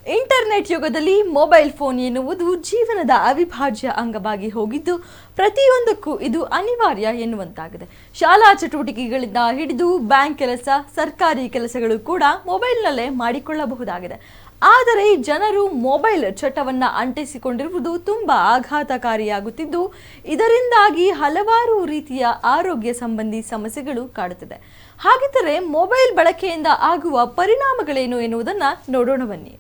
Internet ಯುಗದಲ್ಲಿ mobile phone ಎನ್ನುವುದು ಜೀವನದ ಅವಿಭಾಜ್ಯ ಅಂಗವಾಗಿ ಹೋಗಿದ್ದು ಪ್ರತಿಯೊಂದಕ್ಕೂ ಇದು ಅನಿವಾರ್ಯ ಎನ್ನುವಂತಾಗಿದೆ. ಶಾಲಾ ಚಟುವಟಿಕೆಗಳಿಂದ ಹಿಡಿದು ಬ್ಯಾಂಕ್ ಕೆಲಸ, ಸರ್ಕಾರಿ ಕೆಲಸಗಳು ಕೂಡ ಮೊಬೈಲ್ನಲ್ಲೇ ಮಾಡಿಕೊಳ್ಳಬಹುದಾಗಿದೆ. ಆದರೆ ಜನರು ಮೊಬೈಲ್ ಚಟವನ್ನು ಅಂಟಿಸಿಕೊಂಡಿರುವುದು ತುಂಬಾ ಆಘಾತಕಾರಿಯಾಗುತ್ತಿದ್ದು ಇದರಿಂದಾಗಿ ಹಲವಾರು ರೀತಿಯ ಆರೋಗ್ಯ ಸಂಬಂಧಿ ಸಮಸ್ಯೆಗಳು ಕಾಡುತ್ತಿದೆ. ಹಾಗಿದ್ದರೆ ಮೊಬೈಲ್ ಬಳಕೆಯಿಂದ ಆಗುವ ಪರಿಣಾಮಗಳೇನು ಎನ್ನುವುದನ್ನು ನೋಡೋಣ ಬನ್ನಿ.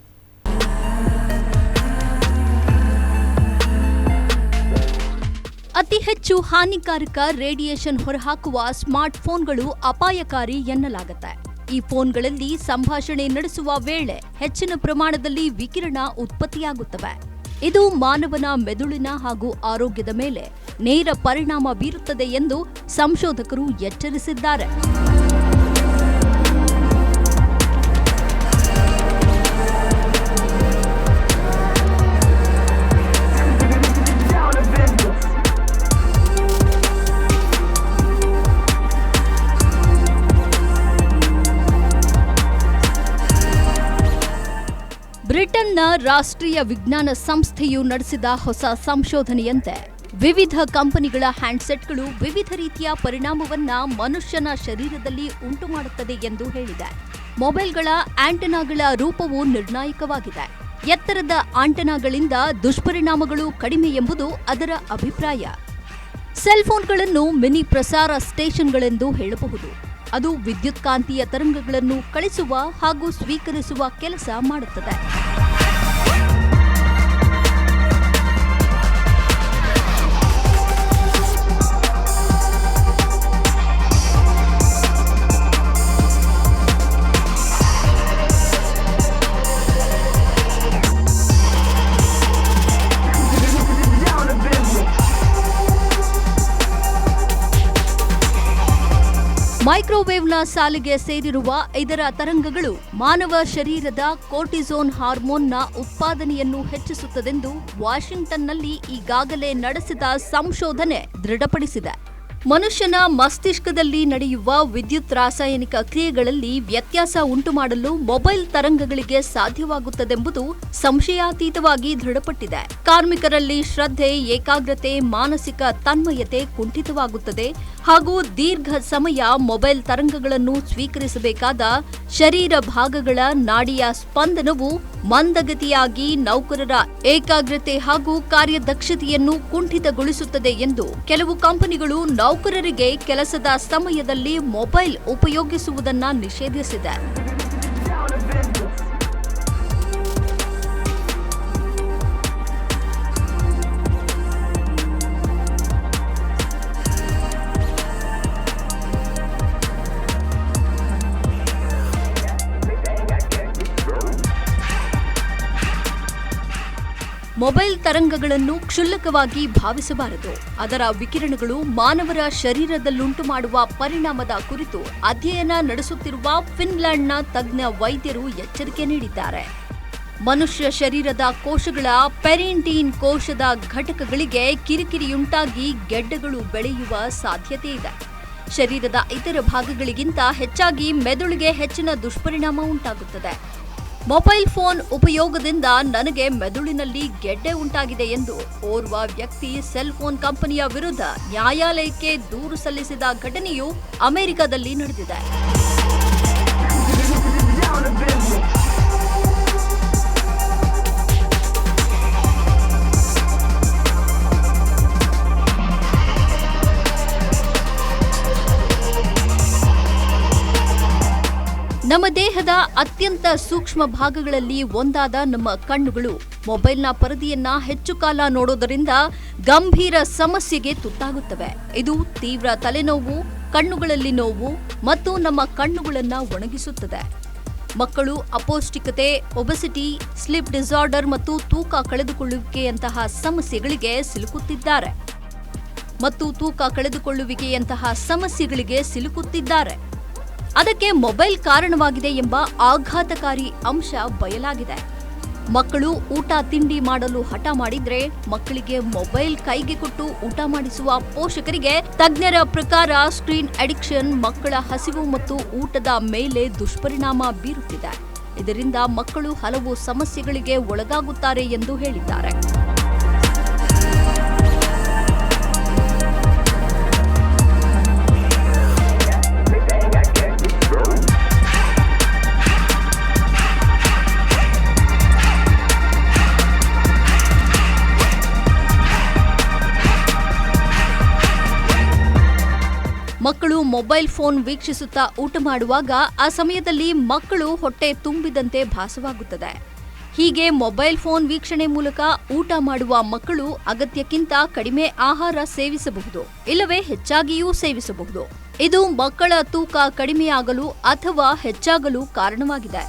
ಅತಿ ಹೆಚ್ಚು ಹಾನಿಕಾರಕ ರೇಡಿಯೇಷನ್ ಹೊರಹಾಕುವ ಸ್ಮಾರ್ಟ್ ಫೋನ್ಗಳು ಅಪಾಯಕಾರಿ ಎನ್ನಲಾಗುತ್ತೆ. ಈ ಫೋನ್ಗಳಲ್ಲಿ ಸಂಭಾಷಣೆ ನಡೆಸುವ ವೇಳೆ ಹೆಚ್ಚಿನ ಪ್ರಮಾಣದಲ್ಲಿ ವಿಕಿರಣ ಉತ್ಪತ್ತಿಯಾಗುತ್ತವೆ. ಇದು ಮಾನವನ ಮೆದುಳಿನ ಹಾಗೂ ಆರೋಗ್ಯದ ಮೇಲೆ ನೇರ ಪರಿಣಾಮ ಬೀರುತ್ತದೆ ಎಂದು ಸಂಶೋಧಕರು ಎಚ್ಚರಿಸಿದ್ದಾರೆ. ಬ್ರಿಟನ್ನ ರಾಷ್ಟ್ರೀಯ ವಿಜ್ಞಾನ ಸಂಸ್ಥೆಯು ನಡೆಸಿದ ಹೊಸ ಸಂಶೋಧನೆಯಂತೆ ವಿವಿಧ ಕಂಪನಿಗಳ ಹ್ಯಾಂಡ್ಸೆಟ್ಗಳು ವಿವಿಧ ರೀತಿಯ ಪರಿಣಾಮವನ್ನ ಮನುಷ್ಯನ ಶರೀರದಲ್ಲಿ ಉಂಟುಮಾಡುತ್ತದೆ ಎಂದು ಹೇಳಿದೆ. ಮೊಬೈಲ್ಗಳ ಆಂಟೆನಾಗಳ ರೂಪವು ನಿರ್ಣಾಯಕವಾಗಿದೆ. ಎತ್ತರದ ಆಂಟೆನಾಗಳಿಂದ ದುಷ್ಪರಿಣಾಮಗಳು ಕಡಿಮೆ ಎಂಬುದು ಅದರ ಅಭಿಪ್ರಾಯ. ಸೆಲ್ ಫೋನ್ಗಳನ್ನು ಮಿನಿ ಪ್ರಸಾರ ಸ್ಟೇಷನ್ಗಳೆಂದು ಹೇಳಬಹುದು. ಅದು ವಿದ್ಯುತ್ಕಾಂತೀಯ ತರಂಗಗಳನ್ನು ಕಳಿಸುವ ಹಾಗೂ ಸ್ವೀಕರಿಸುವ ಕೆಲಸ ಮಾಡುತ್ತದೆ. ಮೈಕ್ರೋವೇವ್ನ ಸಾಲಿಗೆ ಸೇರಿರುವ ಇದರ ತರಂಗಗಳು ಮಾನವ ಶರೀರದ ಕೋರ್ಟಿಸೋನ್ ಹಾರ್ಮೋನ್ನ ಉತ್ಪಾದನೆಯನ್ನು ಹೆಚ್ಚಿಸುತ್ತದೆಂದು ವಾಷಿಂಗ್ಟನ್ನಲ್ಲಿ ಈಗಾಗಲೇ ನಡೆಸಿದ ಸಂಶೋಧನೆ ದೃಢಪಡಿಸಿದೆ. ಮನುಷ್ಯನ ಮಸ್ತಿಷ್ಕದಲ್ಲಿ ನಡೆಯುವ ವಿದ್ಯುತ್ ರಾಸಾಯನಿಕ ಕ್ರಿಯೆಗಳಲ್ಲಿ ವ್ಯತ್ಯಾಸ ಉಂಟುಮಾಡಲು ಮೊಬೈಲ್ ತರಂಗಗಳಿಗೆ ಸಾಧ್ಯವಾಗುತ್ತದೆಂಬುದು ಸಂಶಯಾತೀತವಾಗಿ ದೃಢಪಟ್ಟಿದೆ. ಕಾರ್ಮಿಕರಲ್ಲಿ ಶ್ರದ್ಧೆ, ಏಕಾಗ್ರತೆ, ಮಾನಸಿಕ ತನ್ಮಯತೆ ಕುಂಠಿತವಾಗುತ್ತದೆ ಹಾಗೂ ದೀರ್ಘ ಸಮಯ ಮೊಬೈಲ್ ತರಂಗಗಳನ್ನು ಸ್ವೀಕರಿಸಬೇಕಾದ ಶರೀರ ಭಾಗಗಳ ನಾಡಿಯ ಸ್ಪಂದನವು ಮಂದಗತಿಯಾಗಿ ನೌಕರರ ಏಕಾಗ್ರತೆ ಹಾಗೂ ಕಾರ್ಯದಕ್ಷತೆಯನ್ನು ಕುಂಠಿತಗೊಳಿಸುತ್ತದೆ ಎಂದು ಕೆಲವು ಕಂಪನಿಗಳು ನೌಕರರಿಗೆ ಕೆಲಸದ ಸಮಯದಲ್ಲಿ ಮೊಬೈಲ್ ಉಪಯೋಗಿಸುವುದನ್ನು ನಿಷೇಧಿಸಿದೆ. ಮೊಬೈಲ್ ತರಂಗಗಳನ್ನು ಕ್ಷುಲ್ಲಕವಾಗಿ ಭಾವಿಸಬಾರದು. ಅದರ ವಿಕಿರಣಗಳು ಮಾನವರ ಶರೀರದಲ್ಲುಂಟು ಮಾಡುವ ಪರಿಣಾಮದ ಕುರಿತು ಅಧ್ಯಯನ ನಡೆಸುತ್ತಿರುವ ಫಿನ್ಲ್ಯಾಂಡ್ನ ತಜ್ಞ ವೈದ್ಯರು ಎಚ್ಚರಿಕೆ ನೀಡಿದ್ದಾರೆ. ಮನುಷ್ಯ ಶರೀರದ ಕೋಶಗಳ ಪೆರಿಂಟೀನ್ ಕೋಶದ ಘಟಕಗಳಿಗೆ ಕಿರಿಕಿರಿಯುಂಟಾಗಿ ಗೆಡ್ಡೆಗಳು ಬೆಳೆಯುವ ಸಾಧ್ಯತೆ ಇದೆ. ಶರೀರದ ಇತರ ಭಾಗಗಳಿಗಿಂತ ಹೆಚ್ಚಾಗಿ ಮೆದುಳಿಗೆ ಹೆಚ್ಚಿನ ದುಷ್ಪರಿಣಾಮ ಉಂಟಾಗುತ್ತದೆ. ಮೊಬೈಲ್ ಫೋನ್ ಉಪಯೋಗದಿಂದ ನನಗೆ ಮೆದುಳಿನಲ್ಲಿ ಗೆಡ್ಡೆ ಉಂಟಾಗಿದೆ ಎಂದು ಓರ್ವ ವ್ಯಕ್ತಿ ಸೆಲ್ ಫೋನ್ ಕಂಪನಿಯ ವಿರುದ್ಧ ನ್ಯಾಯಾಲಯಕ್ಕೆ ದೂರು ಸಲ್ಲಿಸಿದ ಘಟನೆಯು ಅಮೆರಿಕದಲ್ಲಿ ನಡೆದಿದೆ. ನಮ್ಮ ದೇಹದ ಅತ್ಯಂತ ಸೂಕ್ಷ್ಮ ಭಾಗಗಳಲ್ಲಿ ಒಂದಾದ ನಮ್ಮ ಕಣ್ಣುಗಳು ಮೊಬೈಲ್ನ ಪರದೆಯನ್ನ ಹೆಚ್ಚು ಕಾಲ ನೋಡೋದರಿಂದ ಗಂಭೀರ ಸಮಸ್ಯೆಗೆ ತುತ್ತಾಗುತ್ತವೆ. ಇದು ತೀವ್ರ ತಲೆನೋವು, ಕಣ್ಣುಗಳಲ್ಲಿ ನೋವು ಮತ್ತು ನಮ್ಮ ಕಣ್ಣುಗಳನ್ನು ಒಣಗಿಸುತ್ತದೆ. ಮಕ್ಕಳು ಅಪೌಷ್ಟಿಕತೆ, ಒಬೆಸಿಟಿ, ಸ್ಲೀಪ್ ಡಿಸಾರ್ಡರ್ ಮತ್ತು ತೂಕ ಕಳೆದುಕೊಳ್ಳುವಿಕೆಯಂತಹ ಸಮಸ್ಯೆಗಳಿಗೆ ಸಿಲುಕುತ್ತಿದ್ದಾರೆ. ಅದಕ್ಕೆ ಮೊಬೈಲ್ ಕಾರಣವಾಗಿದೆ ಎಂಬ ಆಘಾತಕಾರಿ ಅಂಶ ಬಯಲಾಗಿದೆ. ಮಕ್ಕಳು ಊಟ ತಿಂಡಿ ಮಾಡಲು ಹಠ ಮಾಡಿದ್ರೆ ಮಕ್ಕಳಿಗೆ ಮೊಬೈಲ್ ಕೈಗೆ ಕೊಟ್ಟು ಊಟ ಮಾಡಿಸುವ ಪೋಷಕರಿಗೆ ತಜ್ಞರ ಪ್ರಕಾರ ಸ್ಕ್ರೀನ್ ಅಡಿಕ್ಷನ್ ಮಕ್ಕಳ ಹಸಿವು ಮತ್ತು ಊಟದ ಮೇಲೆ ದುಷ್ಪರಿಣಾಮ ಬೀರುತ್ತಿದೆ. ಇದರಿಂದ ಮಕ್ಕಳು ಹಲವು ಸಮಸ್ಯೆಗಳಿಗೆ ಒಳಗಾಗುತ್ತಾರೆ ಎಂದು ಹೇಳಿದ್ದಾರೆ. ಮಕ್ಕಳು ಮೊಬೈಲ್ ಫೋನ್ ವೀಕ್ಷಿಸುತ್ತಾ ಊಟ ಮಾಡುವಾಗ ಆ ಸಮಯದಲ್ಲಿ ಮಕ್ಕಳು ಹೊಟ್ಟೆ ತುಂಬಿದಂತೆ ಭಾಸವಾಗುತ್ತದೆ. ಹೀಗೆ ಮೊಬೈಲ್ ಫೋನ್ ವೀಕ್ಷಣೆ ಮೂಲಕ ಊಟ ಮಾಡುವ ಮಕ್ಕಳು ಅಗತ್ಯಕ್ಕಿಂತ ಕಡಿಮೆ ಆಹಾರ ಸೇವಿಸಬಹುದು, ಇಲ್ಲವೇ ಹೆಚ್ಚಾಗಿಯೂ ಸೇವಿಸಬಹುದು. ಇದು ಮಕ್ಕಳ ತೂಕ ಕಡಿಮೆಯಾಗಲು ಅಥವಾ ಹೆಚ್ಚಾಗಲು ಕಾರಣವಾಗಿದೆ.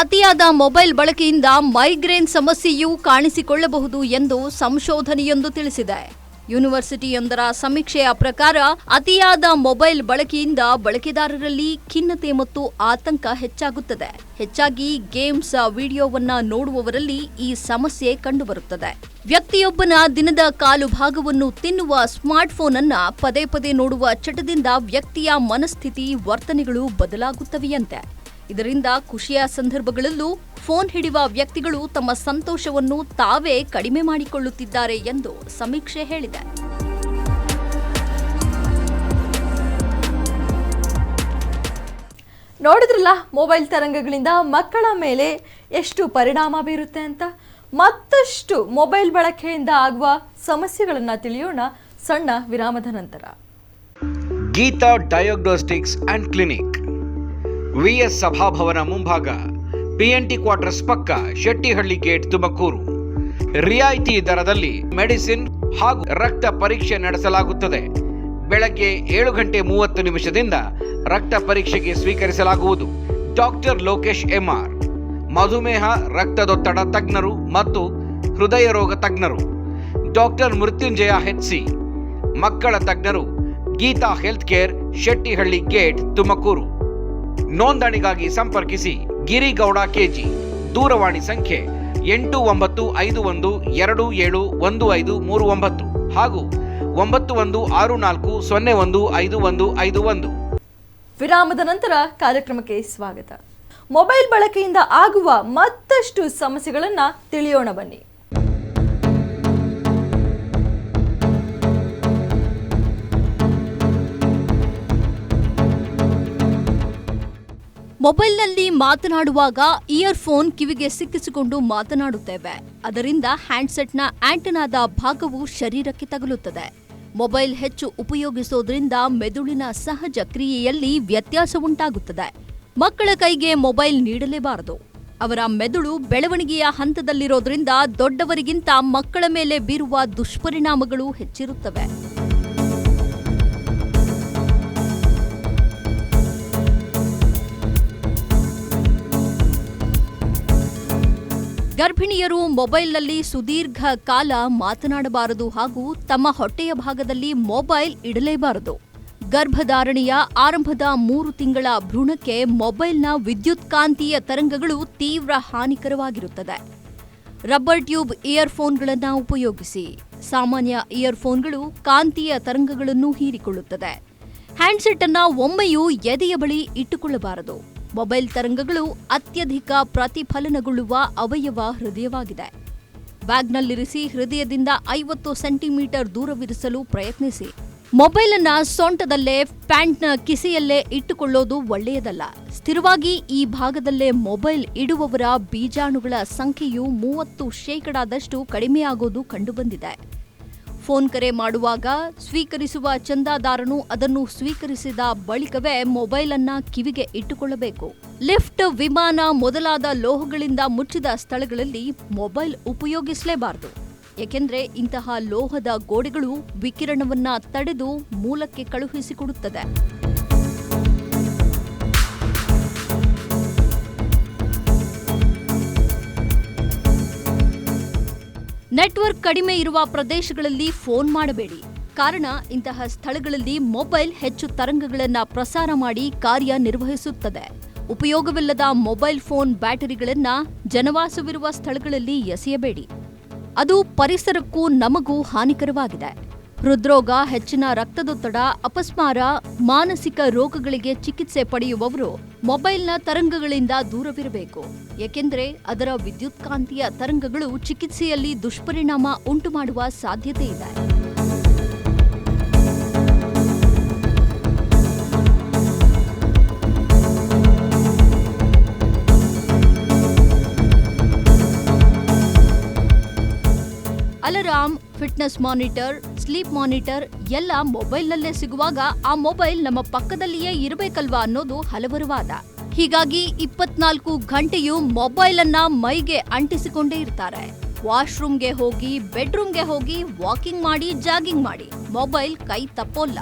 ಅತಿಯಾದ ಮೊಬೈಲ್ ಬಳಕೆಯಿಂದ ಮೈಗ್ರೇನ್ ಸಮಸ್ಯೆಯೂ ಕಾಣಿಸಿಕೊಳ್ಳಬಹುದು ಎಂದು ಸಂಶೋಧನೆಯೊಂದು ತಿಳಿಸಿದೆ. ಯೂನಿವರ್ಸಿಟಿಯೊಂದರ ಸಮೀಕ್ಷೆಯ ಪ್ರಕಾರ ಅತಿಯಾದ ಮೊಬೈಲ್ ಬಳಕೆಯಿಂದ ಬಳಕೆದಾರರಲ್ಲಿ ಖಿನ್ನತೆ ಮತ್ತು ಆತಂಕ ಹೆಚ್ಚಾಗುತ್ತದೆ. ಹೆಚ್ಚಾಗಿ ಗೇಮ್ಸ್, ವಿಡಿಯೋವನ್ನ ನೋಡುವವರಲ್ಲಿ ಈ ಸಮಸ್ಯೆ ಕಂಡುಬರುತ್ತದೆ. ವ್ಯಕ್ತಿಯೊಬ್ಬನ ದಿನದ ಕಾಲು ಭಾಗವನ್ನು ತಿನ್ನುವ ಸ್ಮಾರ್ಟ್ಫೋನ್ ಅನ್ನ ಪದೇ ಪದೇ ನೋಡುವ ಚಟದಿಂದ ವ್ಯಕ್ತಿಯ ಮನಸ್ಥಿತಿ, ವರ್ತನೆಗಳು ಬದಲಾಗುತ್ತವೆಯಂತೆ. ಇದರಿಂದ ಖುಷಿಯ ಸಂದರ್ಭಗಳಲ್ಲೂ ಫೋನ್ ಹಿಡಿಯುವ ವ್ಯಕ್ತಿಗಳು ತಮ್ಮ ಸಂತೋಷವನ್ನು ತಾವೇ ಕಡಿಮೆ ಮಾಡಿಕೊಳ್ಳುತ್ತಿದ್ದಾರೆ ಎಂದು ಸಮೀಕ್ಷೆ ಹೇಳಿದೆ. ನೋಡಿದ್ರಲ್ಲ, ಮೊಬೈಲ್ ತರಂಗಗಳಿಂದ ಮಕ್ಕಳ ಮೇಲೆ ಎಷ್ಟು ಪರಿಣಾಮ ಬೀರುತ್ತೆ ಅಂತ. ಮತ್ತಷ್ಟು ಮೊಬೈಲ್ ಬಳಕೆಯಿಂದ ಆಗುವ ಸಮಸ್ಯೆಗಳನ್ನು ತಿಳಿಯೋಣ ಸಣ್ಣ ವಿರಾಮದ ನಂತರ. Geeta diagnostics and clinic, VS ಸಭಾಭವನ ಮುಂಭಾಗ, ಪಿಎನ್ಟಿ ಕ್ವಾರ್ಟರ್ಸ್ ಪಕ್ಕ, ಶೆಟ್ಟಿಹಳ್ಳಿ ಗೇಟ್, ತುಮಕೂರು. ರಿಯಾಯಿತಿ ದರದಲ್ಲಿ ಮೆಡಿಸಿನ್ ಹಾಗೂ ರಕ್ತ ಪರೀಕ್ಷೆ ನಡೆಸಲಾಗುತ್ತದೆ. ಬೆಳಗ್ಗೆ 7:30 ರಕ್ತ ಪರೀಕ್ಷೆಗೆ ಸ್ವೀಕರಿಸಲಾಗುವುದು. ಡಾಕ್ಟರ್ ಲೋಕೇಶ್ ಎಂಆರ್, ಮಧುಮೇಹ, ರಕ್ತದೊತ್ತಡ ತಜ್ಞರು ಮತ್ತು ಹೃದಯ ರೋಗ ತಜ್ಞರು. ಡಾಕ್ಟರ್ ಮೃತ್ಯುಂಜಯ ಹೆಚ್ಸಿ, ಮಕ್ಕಳ ತಜ್ಞರು, Geetha health care, Shettihalli gate, Tumakuru. ನೋಂದಣಿಗಾಗಿ ಸಂಪರ್ಕಿಸಿ ಗಿರಿಗೌಡ ಕೆಜಿ. ದೂರವಾಣಿ ಸಂಖ್ಯೆ 8951271539 ಹಾಗೂ 9164015151. ವಿರಾಮದ ನಂತರ ಕಾರ್ಯಕ್ರಮಕ್ಕೆ ಸ್ವಾಗತ. ಮೊಬೈಲ್ ಬಳಕೆಯಿಂದ ಆಗುವ ಮತ್ತಷ್ಟು ಸಮಸ್ಯೆಗಳನ್ನು ತಿಳಿಯೋಣ ಬನ್ನಿ. ಮೊಬೈಲ್ನಲ್ಲಿ ಮಾತನಾಡುವಾಗ ಇಯರ್ಫೋನ್ ಕಿವಿಗೆ ಸಿಕ್ಕಿಸಿಕೊಂಡು ಮಾತನಾಡುತ್ತೇವೆ. ಅದರಿಂದ ಹ್ಯಾಂಡ್ಸೆಟ್ನ ಆಂಟೆನಾದ ಭಾಗವು ಶರೀರಕ್ಕೆ ತಗುಲುತ್ತದೆ. ಮೊಬೈಲ್ ಹೆಚ್ಚು ಉಪಯೋಗಿಸೋದ್ರಿಂದ ಮೆದುಳಿನ ಸಹಜ ಕ್ರಿಯೆಯಲ್ಲಿ ವ್ಯತ್ಯಾಸ ಉಂಟಾಗುತ್ತದೆ. ಮಕ್ಕಳ ಕೈಗೆ ಮೊಬೈಲ್ ನೀಡಲೇಬಾರದು. ಅವರ ಮೆದುಳು ಬೆಳವಣಿಗೆಯ ಹಂತದಲ್ಲಿರೋದ್ರಿಂದ ದೊಡ್ಡವರಿಗಿಂತ ಮಕ್ಕಳ ಮೇಲೆ ಬೀರುವ ದುಷ್ಪರಿಣಾಮಗಳು ಹೆಚ್ಚಿರುತ್ತವೆ. ಗರ್ಭಿಣಿಯರು ಮೊಬೈಲ್ನಲ್ಲಿ ಸುದೀರ್ಘ ಕಾಲ ಮಾತನಾಡಬಾರದು ಹಾಗೂ ತಮ್ಮ ಹೊಟ್ಟೆಯ ಭಾಗದಲ್ಲಿ ಮೊಬೈಲ್ ಇಡಲೇಬಾರದು. ಗರ್ಭಧಾರಣೆಯ ಆರಂಭದ 3 ತಿಂಗಳ ಭ್ರೂಣಕ್ಕೆ ಮೊಬೈಲ್ನ ವಿದ್ಯುತ್ಕಾಂತೀಯ ತರಂಗಗಳು ತೀವ್ರ ಹಾನಿಕರವಾಗಿರುತ್ತದೆ. ರಬ್ಬರ್ ಟ್ಯೂಬ್ ಇಯರ್ಫೋನ್ಗಳನ್ನು ಉಪಯೋಗಿಸಿ. ಸಾಮಾನ್ಯ ಇಯರ್ಫೋನ್ಗಳು ಕಾಂತೀಯ ತರಂಗಗಳನ್ನು ಹೀರಿಕೊಳ್ಳುತ್ತದೆ. ಹ್ಯಾಂಡ್ಸೆಟ್ ಅನ್ನು ಒಮ್ಮೆಯೂ ಎದೆಯ ಬಳಿ ಇಟ್ಟುಕೊಳ್ಳಬಾರದು. ಮೊಬೈಲ್ ತರಂಗಗಳು ಅತ್ಯಧಿಕ ಪ್ರತಿಫಲನಗೊಳ್ಳುವ ಅವಯವ ಹೃದಯವಾಗಿದೆ. ಬ್ಯಾಗ್ನಲ್ಲಿರಿಸಿ ಹೃದಯದಿಂದ 50 ಸೆಂಟಿಮೀಟರ್ ದೂರವಿರಿಸಲು ಪ್ರಯತ್ನಿಸಿ. ಮೊಬೈಲ್ ಅನ್ನ ಸೊಂಟದಲ್ಲೇ, ಪ್ಯಾಂಟ್ನ ಕಿಸೆಯಲ್ಲೇ ಇಟ್ಟುಕೊಳ್ಳೋದು ಒಳ್ಳೆಯದಲ್ಲ. ಸ್ಥಿರವಾಗಿ ಈ ಭಾಗದಲ್ಲೇ ಮೊಬೈಲ್ ಇಡುವವರ ಬೀಜಾಣುಗಳ ಸಂಖ್ಯೆಯು 30% ಕಡಿಮೆಯಾಗೋದು ಕಂಡುಬಂದಿದೆ. ಫೋನ್ ಕರೆ ಮಾಡುವಾಗ ಸ್ವೀಕರಿಸುವ ಚಂದಾದಾರನು ಅದನ್ನು ಸ್ವೀಕರಿಸಿದ ಬಳಿಕವೇ ಮೊಬೈಲ್ ಅನ್ನ ಕಿವಿಗೆ ಇಟ್ಟುಕೊಳ್ಳಬೇಕು. ಲಿಫ್ಟ್, ವಿಮಾನ ಮೊದಲಾದ ಲೋಹಗಳಿಂದ ಮುಚ್ಚಿದ ಸ್ಥಳಗಳಲ್ಲಿ ಮೊಬೈಲ್ ಉಪಯೋಗಿಸಲೇಬಾರದು. ಏಕೆಂದರೆ ಇಂತಹ ಲೋಹದ ಗೋಡೆಗಳು ವಿಕಿರಣವನ್ನ ತಡೆದು ಮೂಲಕ್ಕೆ ಕಳುಹಿಸಿಕೊಡುತ್ತದೆ. ನೆಟ್ವರ್ಕ್ ಕಡಿಮೆ ಇರುವ ಪ್ರದೇಶಗಳಲ್ಲಿ ಫೋನ್ ಮಾಡಬೇಡಿ. ಕಾರಣ ಇಂತಹ ಸ್ಥಳಗಳಲ್ಲಿ ಮೊಬೈಲ್ ಹೆಚ್ಚು ತರಂಗಗಳನ್ನು ಪ್ರಸಾರ ಮಾಡಿ ಕಾರ್ಯನಿರ್ವಹಿಸುತ್ತದೆ. ಉಪಯೋಗವಿಲ್ಲದ ಮೊಬೈಲ್ ಫೋನ್ ಬ್ಯಾಟರಿಗಳನ್ನ ಜನವಾಸವಿರುವ ಸ್ಥಳಗಳಲ್ಲಿ ಎಸೆಯಬೇಡಿ. ಅದು ಪರಿಸರಕ್ಕೂ ನಮಗೂ ಹಾನಿಕರವಾಗಿದೆ. ಹೃದ್ರೋಗ, ಹೆಚ್ಚಿನ ರಕ್ತದೊತ್ತಡ, ಅಪಸ್ಮಾರ, ಮಾನಸಿಕ ರೋಗಗಳಿಗೆ ಚಿಕಿತ್ಸೆ ಪಡೆಯುವವರು ಮೊಬೈಲ್ನ ತರಂಗಗಳಿಂದ ದೂರವಿರಬೇಕು. ಏಕೆಂದರೆ ಅದರ ವಿದ್ಯುತ್ಕಾಂತೀಯ ತರಂಗಗಳು ಚಿಕಿತ್ಸೆಯಲ್ಲಿ ದುಷ್ಪರಿಣಾಮ ಉಂಟುಮಾಡುವ ಸಾಧ್ಯತೆ ಇದೆ. Alarm, fitness monitor, sleep monitor ಎಲ್ಲ ಮೊಬೈಲ್ನಲ್ಲೇ ಸಿಗುವಾಗ ಆ ಮೊಬೈಲ್ ನಮ್ಮ ಪಕ್ಕದಲ್ಲಿಯೇ ಇರಬೇಕಲ್ವಾ ಅನ್ನೋದು ಹಲವರ ವಾದ. ಹೀಗಾಗಿ 24 ಗಂಟೆಯೂ ಮೊಬೈಲ್ ಅನ್ನ ಮೈಗೆ ಅಂಟಿಸಿಕೊಂಡೇ ಇರ್ತಾರೆ. ವಾಶ್ರೂಮ್ಗೆ ಹೋಗಿ, ಬೆಡ್ರೂಮ್ಗೆ ಹೋಗಿ, ವಾಕಿಂಗ್ ಮಾಡಿ, ಜಾಗಿಂಗ್ ಮಾಡಿ, ಮೊಬೈಲ್ ಕೈ ತಪ್ಪೋಲ್ಲ.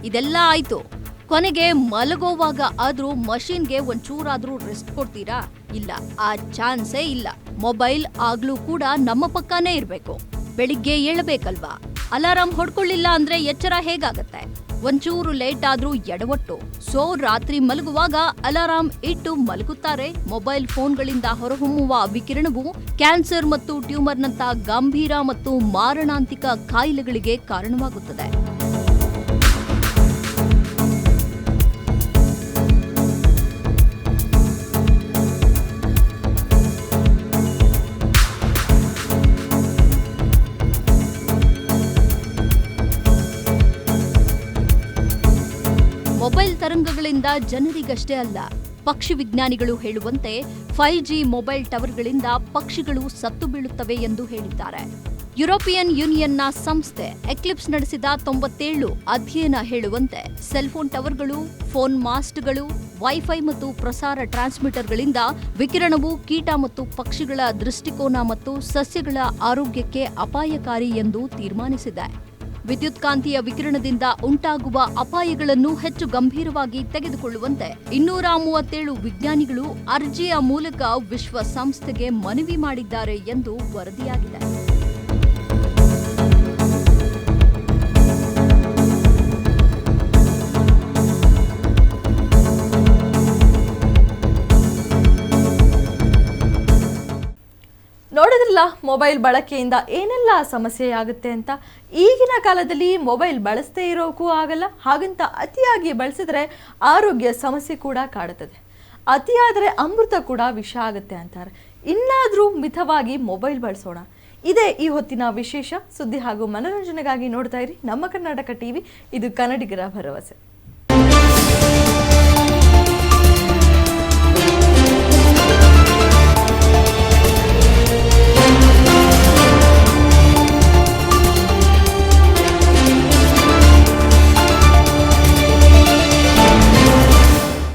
ಇದೆಲ್ಲ ಆಯ್ತು, ಕೊನೆಗೆ ಮಲಗೋವಾಗ ಆದ್ರೂ ಮಷೀನ್ಗೆ ಒಂಚೂರಾದ್ರೂ ರೆಸ್ಟ್ ಕೊಡ್ತೀರಾ? ಇಲ್ಲ, ಆ ಚಾನ್ಸೇ ಇಲ್ಲ. ಮೊಬೈಲ್ ಆಗ್ಲೂ ಕೂಡ ನಮ್ಮ ಪಕ್ಕನೇ ಇರ್ಬೇಕು. ಬೆಳಿಗ್ಗೆ ಏಳಬೇಕಲ್ವಾ? ಅಲಾರಾಮ್ ಹೊಡ್ಕೊಳ್ಳಿಲ್ಲ ಅಂದ್ರೆ ಎಚ್ಚರ ಹೇಗಾಗತ್ತೆ? ಒಂಚೂರು ಲೇಟ್ ಆದ್ರೂ ಎಡವಟ್ಟು. ಸೊ ರಾತ್ರಿ ಮಲಗುವಾಗ ಅಲಾರಾಮ್ ಇಟ್ಟು ಮಲಗುತ್ತಾರೆ. ಮೊಬೈಲ್ ಫೋನ್ಗಳಿಂದ ಹೊರಹೊಮ್ಮುವ ವಿಕಿರಣವು ಕ್ಯಾನ್ಸರ್ ಮತ್ತು ಟ್ಯೂಮರ್ನಂತ ಗಂಭೀರ ಮತ್ತು ಮಾರಣಾಂತಿಕ ಕಾಯಿಲೆಗಳಿಗೆ ಕಾರಣವಾಗುತ್ತದೆ. ಮೊಬೈಲ್ ತರಂಗಗಳಿಂದ ಜನರಿಗಷ್ಟೇ ಅಲ್ಲ, ಪಕ್ಷಿ ವಿಜ್ಞಾನಿಗಳು ಹೇಳುವಂತೆ 5G ಮೊಬೈಲ್ ಟವರ್ಗಳಿಂದ ಪಕ್ಷಿಗಳು ಸತ್ತು ಬೀಳುತ್ತವೆ ಎಂದು ಹೇಳಿದ್ದಾರೆ. ಯುರೋಪಿಯನ್ ಯೂನಿಯನ್ನ ಸಂಸ್ಥೆ ಎಕ್ಲಿಪ್ಸ್ ನಡೆಸಿದ 97 ಅಧ್ಯಯನ ಹೇಳುವಂತೆ ಸೆಲ್ಫೋನ್ ಟವರ್ಗಳು, ಫೋನ್ ಮಾಸ್ಟ್ಗಳು, ವೈಫೈ ಮತ್ತು ಪ್ರಸಾರ ಟ್ರಾನ್ಸ್ಮಿಟರ್ಗಳಿಂದ ವಿಕಿರಣವು ಕೀಟ ಮತ್ತು ಪಕ್ಷಿಗಳ ದೃಷ್ಟಿಕೋನ ಮತ್ತು ಸಸ್ಯಗಳ ಆರೋಗ್ಯಕ್ಕೆ ಅಪಾಯಕಾರಿ ಎಂದು ತೀರ್ಮಾನಿಸಿದೆ. ವಿದ್ಯುತ್ಕಾಂತೀಯ ವಿಕಿರಣದಿಂದ ಉಂಟಾಗುವ ಅಪಾಯಗಳನ್ನು ಹೆಚ್ಚು ಗಂಭೀರವಾಗಿ ತೆಗೆದುಕೊಳ್ಳುವಂತೆ 237 ವಿಜ್ಞಾನಿಗಳು ಅರ್ಜಿಯ ಮೂಲಕ ವಿಶ್ವಸಂಸ್ಥೆಗೆ ಮನವಿ ಮಾಡಿದ್ದಾರೆ ಎಂದು ವರದಿಯಾಗಿದೆ. ನೋಡಿದ್ರಲ್ಲ ಮೊಬೈಲ್ ಬಳಕೆಯಿಂದ ಏನೆಲ್ಲ ಸಮಸ್ಯೆಯಾಗುತ್ತೆ ಅಂತ. ಈಗಿನ ಕಾಲದಲ್ಲಿ ಮೊಬೈಲ್ ಬಳಸದೇ ಇರೋಕ್ಕೂ ಆಗಲ್ಲ, ಹಾಗಂತ ಅತಿಯಾಗಿ ಬಳಸಿದ್ರೆ ಆರೋಗ್ಯ ಸಮಸ್ಯೆ ಕೂಡ ಕಾಡುತ್ತದೆ. ಅತಿಯಾದರೆ ಅಮೃತ ಕೂಡ ವಿಷ ಆಗುತ್ತೆ ಅಂತಾರೆ. ಇನ್ನಾದರೂ ಮಿತವಾಗಿ ಮೊಬೈಲ್ ಬಳಸೋಣ. ಇದೇ ಈ ಹೊತ್ತಿನ ವಿಶೇಷ. ಸುದ್ದಿ ಹಾಗೂ ಮನೋರಂಜನೆಗಾಗಿ ನೋಡ್ತಾ ಇರಿ ನಮ್ಮ ಕರ್ನಾಟಕ ಟಿವಿ. ಇದು ಕನ್ನಡಿಗರ ಭರವಸೆ.